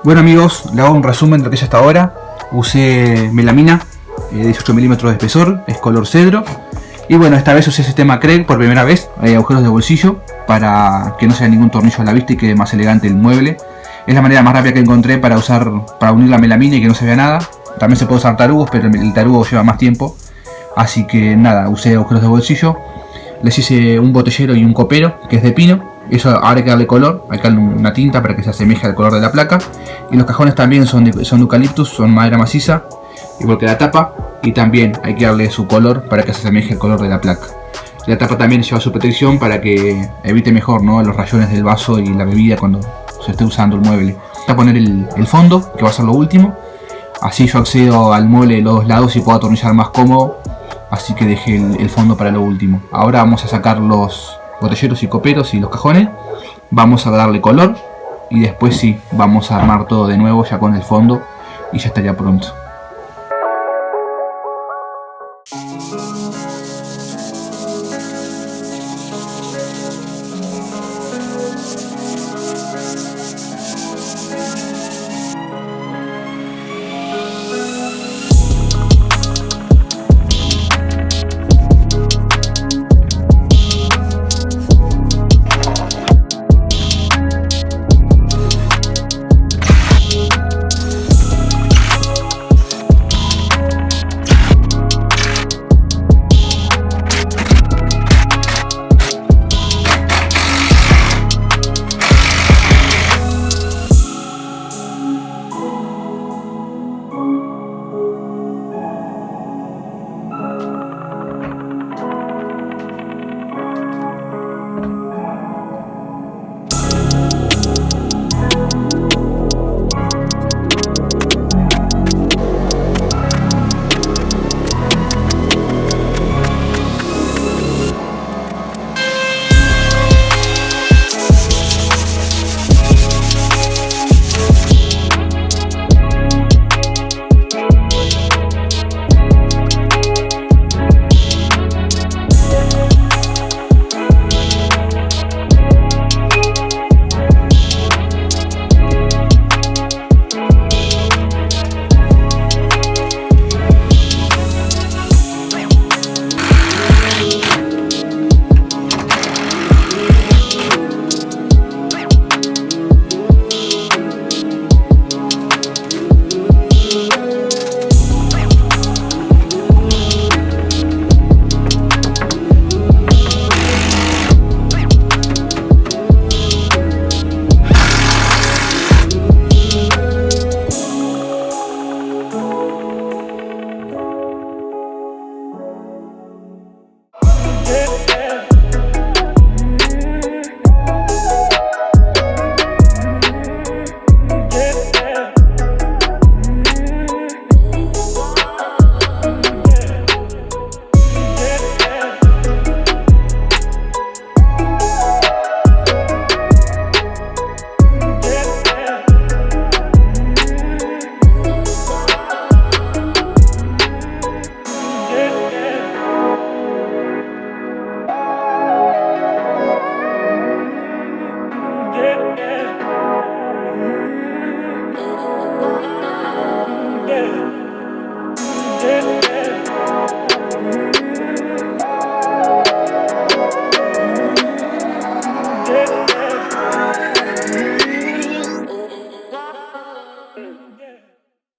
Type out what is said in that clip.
Bueno amigos, le hago un resumen de lo que hice hasta ahora. Usé melamina, 18 milímetros de espesor, es color cedro. Y bueno, esta vez usé sistema Kreg por primera vez, agujeros de bolsillo, para que no sea ningún tornillo a la vista y quede más elegante el mueble. Es la manera más rápida que encontré para unir la melamina y que no se vea nada. También se puede usar tarugos, pero el tarugo lleva más tiempo. Así que nada, usé agujeros de bolsillo. Les hice un botellero y un copero, que es de pino. Eso ahora hay que darle color, hay que darle una tinta para que se asemeje al color de la placa. Y los cajones también son de eucaliptus, son madera maciza, igual que la tapa. Y también hay que darle su color para que se asemeje al color de la placa. La tapa también lleva su protección para que evite mejor, ¿no?, los rayones del vaso y la bebida cuando se esté usando el mueble. Voy a poner el fondo, que va a ser lo último. Así yo accedo al mueble de los dos lados y puedo atornillar más cómodo. Así que dejé el fondo para lo último. Ahora vamos a sacar los botelleros y coperos y los cajones. Vamos a darle color. Y después sí, vamos a armar todo de nuevo ya con el fondo. Y ya estaría pronto.